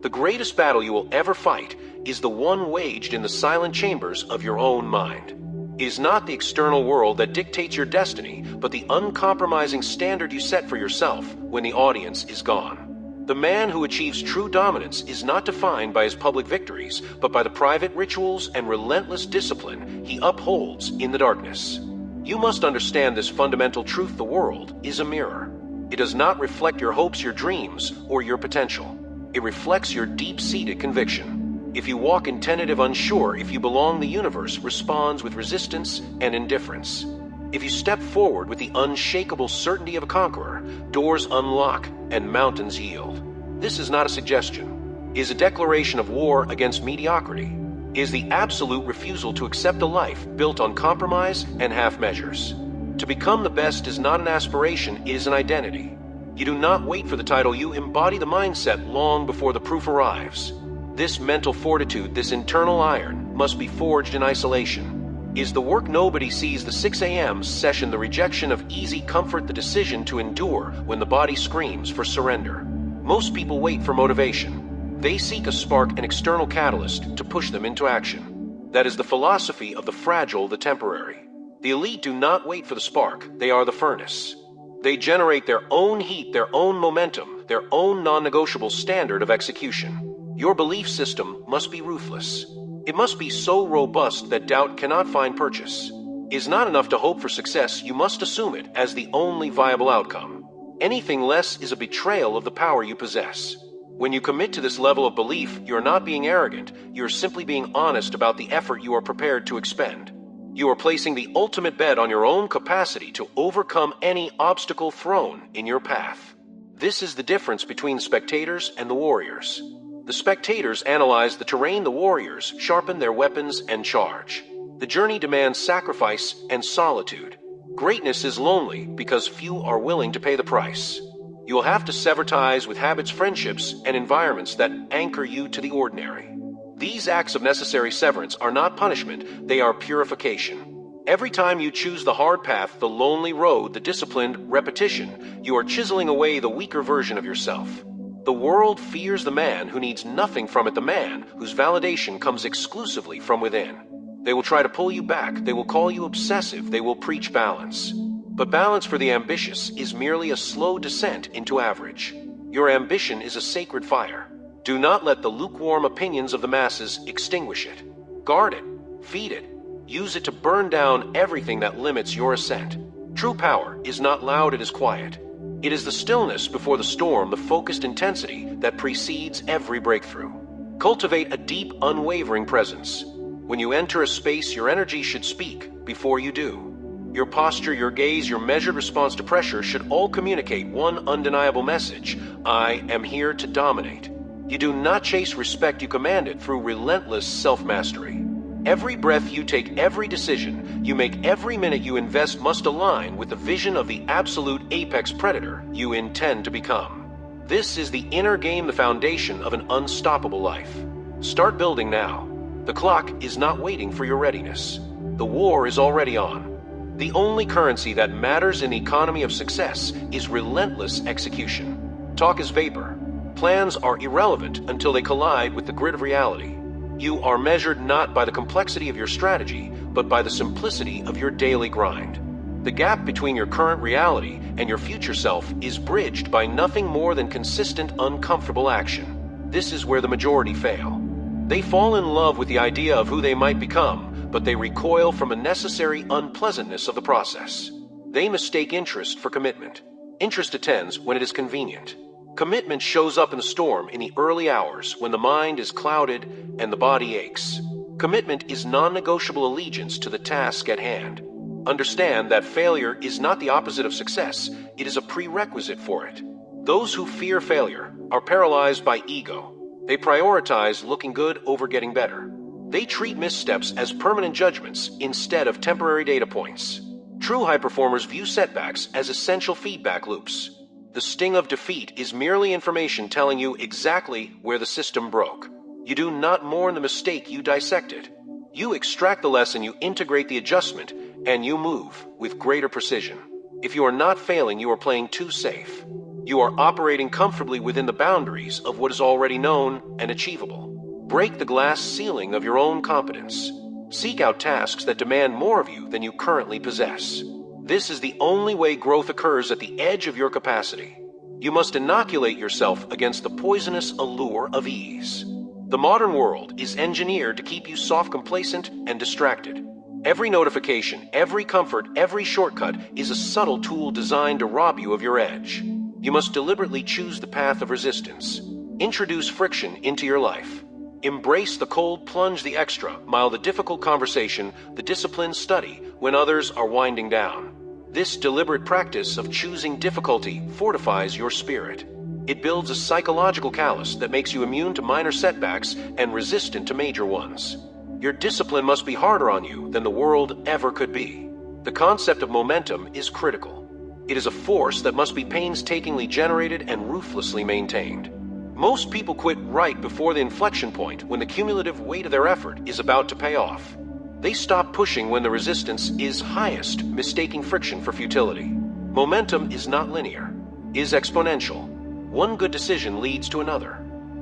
The greatest battle you will ever fight is the one waged in the silent chambers of your own mind. It is not the external world that dictates your destiny, but the uncompromising standard you set for yourself when the audience is gone. The man who achieves true dominance is not defined by his public victories, but by the private rituals and relentless discipline he upholds in the darkness. You must understand this fundamental truth: the world is a mirror. It does not reflect your hopes, your dreams, or your potential. It reflects your deep-seated conviction. If you walk in tentative, unsure if you belong, the universe responds with resistance and indifference. If you step forward with the unshakable certainty of a conqueror, doors unlock and mountains yield. This is not a suggestion. It is a declaration of war against mediocrity. It is the absolute refusal to accept a life built on compromise and half measures. To become the best is not an aspiration, it is an identity. You do not wait for the title, you embody the mindset long before the proof arrives. This mental fortitude, this internal iron, must be forged in isolation. Is the work nobody sees, the 6 a.m. session, the rejection of easy comfort, the decision to endure when the body screams for surrender. Most people wait for motivation. They seek a spark, an external catalyst, to push them into action. That is the philosophy of the fragile, the temporary. The elite do not wait for the spark, they are the furnace. They generate their own heat, their own momentum, their own non-negotiable standard of execution. Your belief system must be ruthless. It must be so robust that doubt cannot find purchase. It is not enough to hope for success, you must assume it as the only viable outcome. Anything less is a betrayal of the power you possess. When you commit to this level of belief, you are not being arrogant, you are simply being honest about the effort you are prepared to expend. You are placing the ultimate bet on your own capacity to overcome any obstacle thrown in your path. This is the difference between spectators and the warriors. The spectators analyze the terrain, the warriors sharpen their weapons and charge. The journey demands sacrifice and solitude. Greatness is lonely because few are willing to pay the price. You will have to sever ties with habits, friendships, and environments that anchor you to the ordinary. These acts of necessary severance are not punishment, they are purification. Every time you choose the hard path, the lonely road, the disciplined repetition, you are chiseling away the weaker version of yourself. The world fears the man who needs nothing from it, the man whose validation comes exclusively from within. They will try to pull you back, they will call you obsessive, they will preach balance. But balance for the ambitious is merely a slow descent into average. Your ambition is a sacred fire. Do not let the lukewarm opinions of the masses extinguish it. Guard it, feed it, use it to burn down everything that limits your ascent. True power is not loud, it is quiet. It is the stillness before the storm, the focused intensity that precedes every breakthrough. Cultivate a deep, unwavering presence. When you enter a space, your energy should speak before you do. Your posture, your gaze, your measured response to pressure should all communicate one undeniable message: I am here to dominate. You do not chase respect, you command it through relentless self-mastery. Every breath you take, every decision you make, every minute you invest must align with the vision of the absolute apex predator you intend to become. This is the inner game, the foundation of an unstoppable life. Start building now. The clock is not waiting for your readiness. The war is already on. The only currency that matters in the economy of success is relentless execution. Talk is vapor. Plans are irrelevant until they collide with the grid of reality. You are measured not by the complexity of your strategy, but by the simplicity of your daily grind. The gap between your current reality and your future self is bridged by nothing more than consistent, uncomfortable action. This is where the majority fail. They fall in love with the idea of who they might become, but they recoil from a necessary unpleasantness of the process. They mistake interest for commitment. Interest attends when it is convenient. Commitment shows up in the storm, in the early hours, when the mind is clouded and the body aches. Commitment is non-negotiable allegiance to the task at hand. Understand that failure is not the opposite of success, it is a prerequisite for it. Those who fear failure are paralyzed by ego. They prioritize looking good over getting better. They treat missteps as permanent judgments instead of temporary data points. True high performers view setbacks as essential feedback loops. The sting of defeat is merely information telling you exactly where the system broke. You do not mourn the mistake, you dissect it. You extract the lesson, you integrate the adjustment, and you move with greater precision. If you are not failing, you are playing too safe. You are operating comfortably within the boundaries of what is already known and achievable. Break the glass ceiling of your own competence. Seek out tasks that demand more of you than you currently possess. This is the only way growth occurs at the edge of your capacity. You must inoculate yourself against the poisonous allure of ease. The modern world is engineered to keep you soft, complacent, and distracted. Every notification, every comfort, every shortcut is a subtle tool designed to rob you of your edge. You must deliberately choose the path of resistance. Introduce friction into your life. Embrace the cold plunge, the extra mile, the difficult conversation, the disciplined study when others are winding down. This deliberate practice of choosing difficulty fortifies your spirit. It builds a psychological callus that makes you immune to minor setbacks and resistant to major ones. Your discipline must be harder on you than the world ever could be. The concept of momentum is critical. It is a force that must be painstakingly generated and ruthlessly maintained. Most people quit right before the inflection point when the cumulative weight of their effort is about to pay off. They stop pushing when the resistance is highest, mistaking friction for futility. Momentum is not linear, is exponential. One good decision leads to another.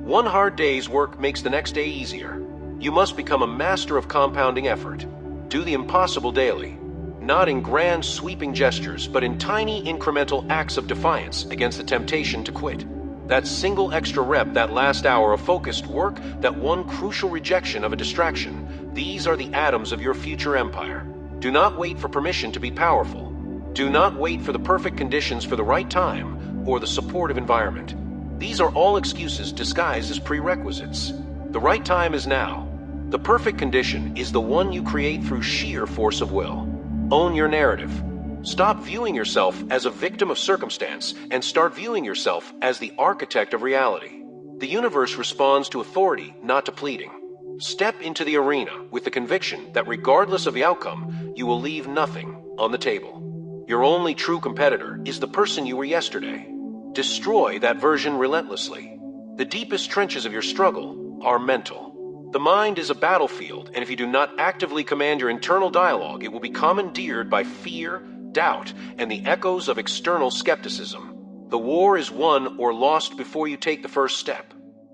One hard day's work makes the next day easier. You must become a master of compounding effort. Do the impossible daily, not in grand sweeping gestures, but in tiny incremental acts of defiance against the temptation to quit. That single extra rep, that last hour of focused work, that one crucial rejection of a distraction, these are the atoms of your future empire. Do not wait for permission to be powerful. Do not wait for the perfect conditions for the right time or the supportive environment. These are all excuses disguised as prerequisites. The right time is now. The perfect condition is the one you create through sheer force of will. Own your narrative. Stop viewing yourself as a victim of circumstance and start viewing yourself as the architect of reality. The universe responds to authority, not to pleading. Step into the arena with the conviction that regardless of the outcome, you will leave nothing on the table. Your only true competitor is the person you were yesterday. Destroy that version relentlessly. The deepest trenches of your struggle are mental. The mind is a battlefield, and if you do not actively command your internal dialogue, it will be commandeered by fear, doubt, and the echoes of external skepticism. The war is won or lost before you take the first step.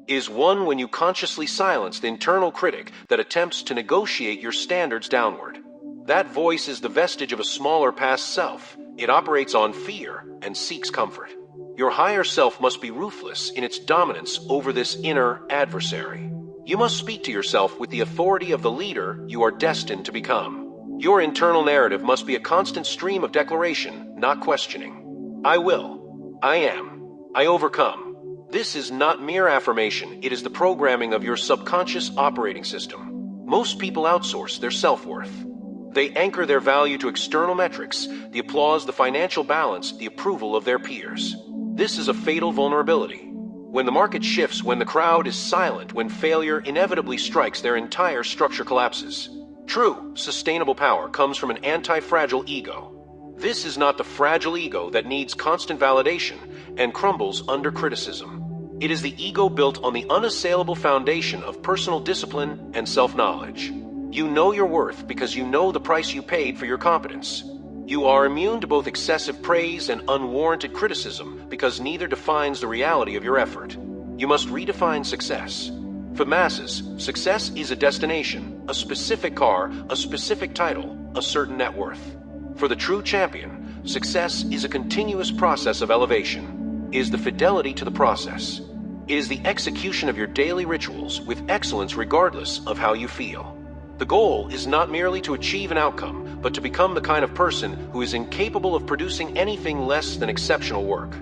It is won when you consciously silence the internal critic that attempts to negotiate your standards downward. That voice is the vestige of a smaller past self. It operates on fear and seeks comfort. Your higher self must be ruthless in its dominance over this inner adversary. You must speak to yourself with the authority of the leader you are destined to become. Your internal narrative must be a constant stream of declaration, not questioning. I will. I am. I overcome. This is not mere affirmation. It is the programming of your subconscious operating system. Most people outsource their self-worth. They anchor their value to external metrics, the applause, the financial balance, the approval of their peers. This is a fatal vulnerability. When the market shifts, when the crowd is silent, when failure inevitably strikes, their entire structure collapses. True, sustainable power comes from an anti-fragile ego. This is not the fragile ego that needs constant validation and crumbles under criticism. It is the ego built on the unassailable foundation of personal discipline and self-knowledge. You know your worth because you know the price you paid for your competence. You are immune to both excessive praise and unwarranted criticism because neither defines the reality of your effort. You must redefine success. For masses, success is a destination, a specific car, a specific title, a certain net worth. For the true champion, success is a continuous process of elevation. It is the fidelity to the process. It is the execution of your daily rituals with excellence regardless of how you feel. The goal is not merely to achieve an outcome, but to become the kind of person who is incapable of producing anything less than exceptional work.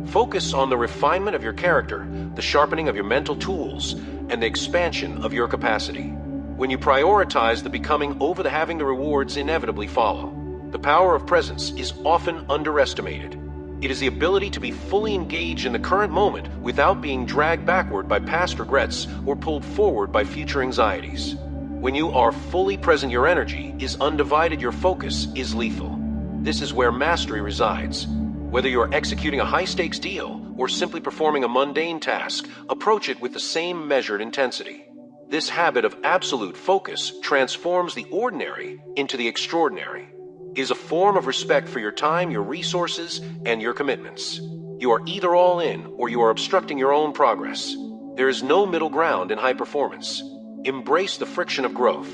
Focus on the refinement of your character, the sharpening of your mental tools, and the expansion of your capacity. When you prioritize the becoming over the having, the rewards inevitably follow. The power of presence is often underestimated. It is the ability to be fully engaged in the current moment without being dragged backward by past regrets or pulled forward by future anxieties. When you are fully present, your energy is undivided, your focus is lethal. This is where mastery resides. Whether you are executing a high-stakes deal or simply performing a mundane task, approach it with the same measured intensity. This habit of absolute focus transforms the ordinary into the extraordinary. It is a form of respect for your time, your resources, and your commitments. You are either all in or you are obstructing your own progress. There is no middle ground in high performance. Embrace the friction of growth.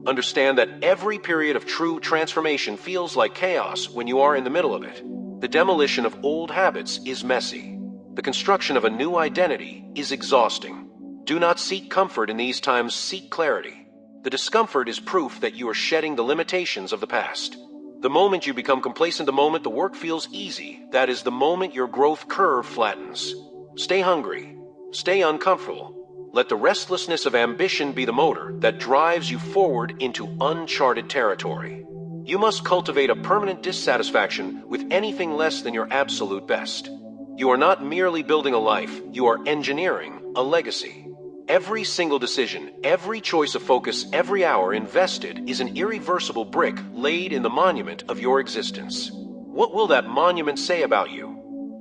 Understand that every period of true transformation feels like chaos when you are in the middle of it. The demolition of old habits is messy. The construction of a new identity is exhausting. Do not seek comfort in these times, seek clarity. The discomfort is proof that you are shedding the limitations of the past. The moment you become complacent, the moment the work feels easy, that is the moment your growth curve flattens. Stay hungry. Stay uncomfortable. Let the restlessness of ambition be the motor that drives you forward into uncharted territory. You must cultivate a permanent dissatisfaction with anything less than your absolute best. You are not merely building a life, you are engineering a legacy. Every single decision, every choice of focus, every hour invested is an irreversible brick laid in the monument of your existence. What will that monument say about you?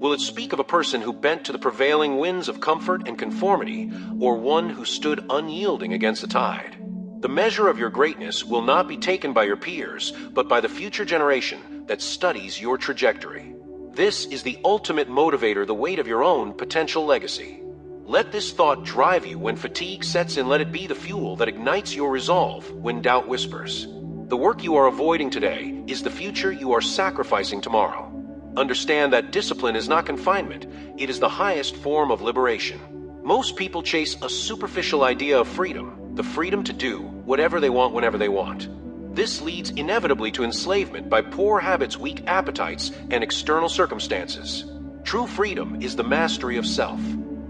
Will it speak of a person who bent to the prevailing winds of comfort and conformity, or one who stood unyielding against the tide? The measure of your greatness will not be taken by your peers, but by the future generation that studies your trajectory. This is the ultimate motivator, the weight of your own potential legacy. Let this thought drive you when fatigue sets in. Let it be the fuel that ignites your resolve when doubt whispers. The work you are avoiding today is the future you are sacrificing tomorrow. Understand that discipline is not confinement, it is the highest form of liberation. Most people chase a superficial idea of freedom, the freedom to do whatever they want whenever they want. This leads inevitably to enslavement by poor habits, weak appetites, and external circumstances. True freedom is the mastery of self,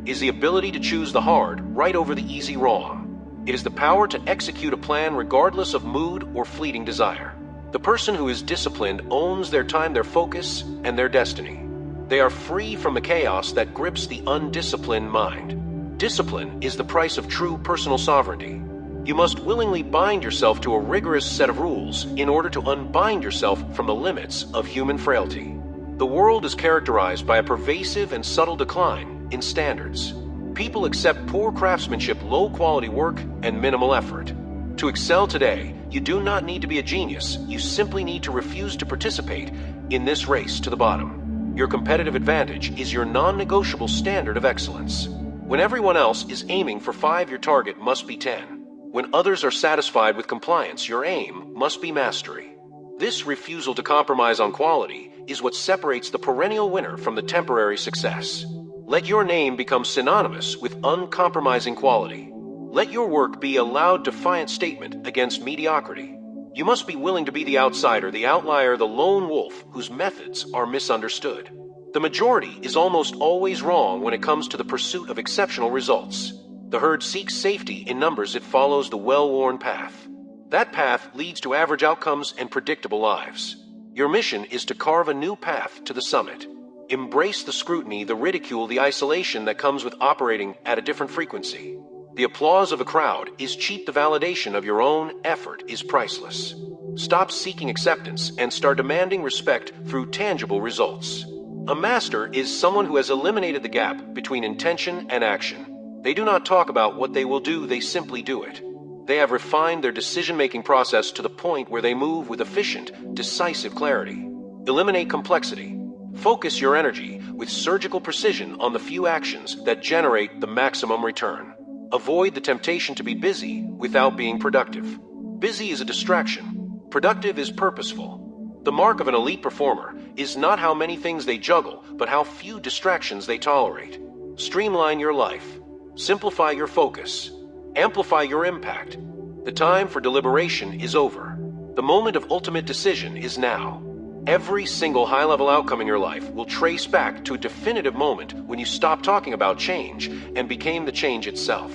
is the ability to choose the hard right over the easy wrong. It is the power to execute a plan regardless of mood or fleeting desire. The person who is disciplined owns their time, their focus, and their destiny. They are free from the chaos that grips the undisciplined mind. Discipline is the price of true personal sovereignty. You must willingly bind yourself to a rigorous set of rules in order to unbind yourself from the limits of human frailty. The world is characterized by a pervasive and subtle decline in standards. People accept poor craftsmanship, low-quality work, and minimal effort. To excel today, you do not need to be a genius. You simply need to refuse to participate in this race to the bottom. Your competitive advantage is your non-negotiable standard of excellence. When everyone else is aiming for 5, your target must be 10. When others are satisfied with compliance, your aim must be mastery. This refusal to compromise on quality is what separates the perennial winner from the temporary success. Let your name become synonymous with uncompromising quality. Let your work be a loud, defiant statement against mediocrity. You must be willing to be the outsider, the outlier, the lone wolf whose methods are misunderstood. The majority is almost always wrong when it comes to the pursuit of exceptional results. The herd seeks safety in numbers, it follows the well-worn path. That path leads to average outcomes and predictable lives. Your mission is to carve a new path to the summit. Embrace the scrutiny, the ridicule, the isolation that comes with operating at a different frequency. The applause of a crowd is cheap. The validation of your own effort is priceless. Stop seeking acceptance and start demanding respect through tangible results. A master is someone who has eliminated the gap between intention and action. They do not talk about what they will do, they simply do it. They have refined their decision-making process to the point where they move with efficient, decisive clarity. Eliminate complexity. Focus your energy with surgical precision on the few actions that generate the maximum return. Avoid the temptation to be busy without being productive. Busy is a distraction. Productive is purposeful. The mark of an elite performer is not how many things they juggle, but how few distractions they tolerate. Streamline your life. Simplify your focus. Amplify your impact. The time for deliberation is over. The moment of ultimate decision is now. Every single high-level outcome in your life will trace back to a definitive moment when you stopped talking about change and became the change itself.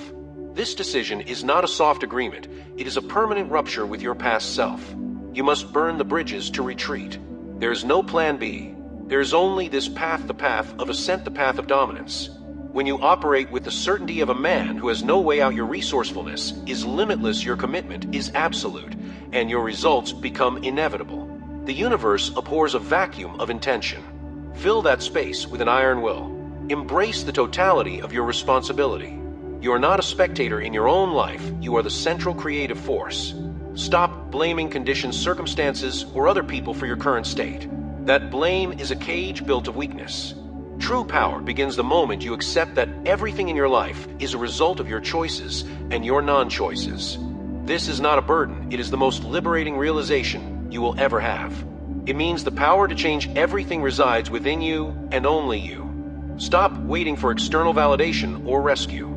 This decision is not a soft agreement. It is a permanent rupture with your past self. You must burn the bridges to retreat. There is no plan B. There is only this path, the path of ascent, the path of dominance. When you operate with the certainty of a man who has no way out, your resourcefulness is limitless, your commitment is absolute, and your results become inevitable. The universe abhors a vacuum of intention. Fill that space with an iron will. Embrace the totality of your responsibility. You are not a spectator in your own life, you are the central creative force. Stop blaming conditions, circumstances, or other people for your current state. That blame is a cage built of weakness. True power begins the moment you accept that everything in your life is a result of your choices and your non-choices. This is not a burden, it is the most liberating realization you will ever have. It means the power to change everything resides within you and only you. Stop waiting for external validation or rescue.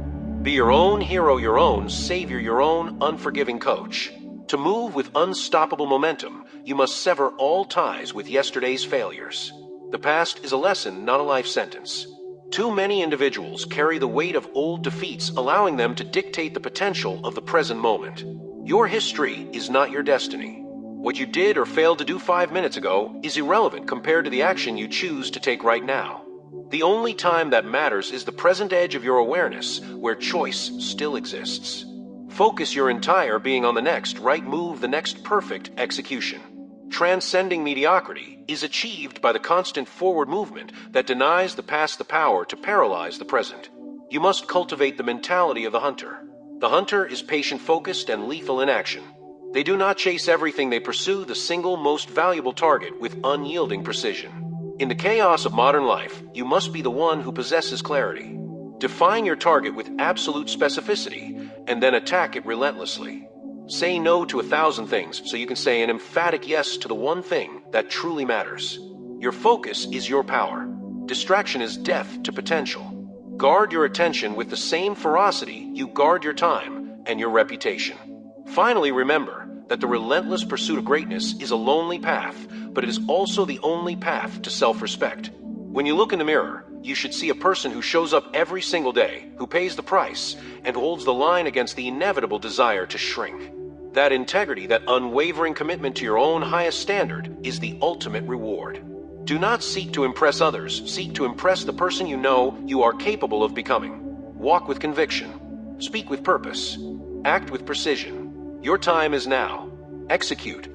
Be your own hero, your own savior, your own unforgiving coach. To move with unstoppable momentum, you must sever all ties with yesterday's failures. The past is a lesson, not a life sentence. Too many individuals carry the weight of old defeats, allowing them to dictate the potential of the present moment. Your history is not your destiny. What you did or failed to do 5 minutes ago is irrelevant compared to the action you choose to take right now. The only time that matters is the present edge of your awareness, where choice still exists. Focus your entire being on the next right move, the next perfect execution. Transcending mediocrity is achieved by the constant forward movement that denies the past the power to paralyze the present. You must cultivate the mentality of the hunter. The hunter is patient-focused and lethal in action. They do not chase everything, they pursue the single most valuable target with unyielding precision. In the chaos of modern life, you must be the one who possesses clarity. Define your target with absolute specificity and then attack it relentlessly. Say no to 1,000 things so you can say an emphatic yes to the one thing that truly matters. Your focus is your power. Distraction is death to potential. Guard your attention with the same ferocity you guard your time and your reputation. Finally, remember that the relentless pursuit of greatness is a lonely path, but it is also the only path to self-respect. When you look in the mirror, you should see a person who shows up every single day, who pays the price, and holds the line against the inevitable desire to shrink. That integrity, that unwavering commitment to your own highest standard, is the ultimate reward. Do not seek to impress others, seek to impress the person you know you are capable of becoming. Walk with conviction. Speak with purpose. Act with precision. Your time is now. Execute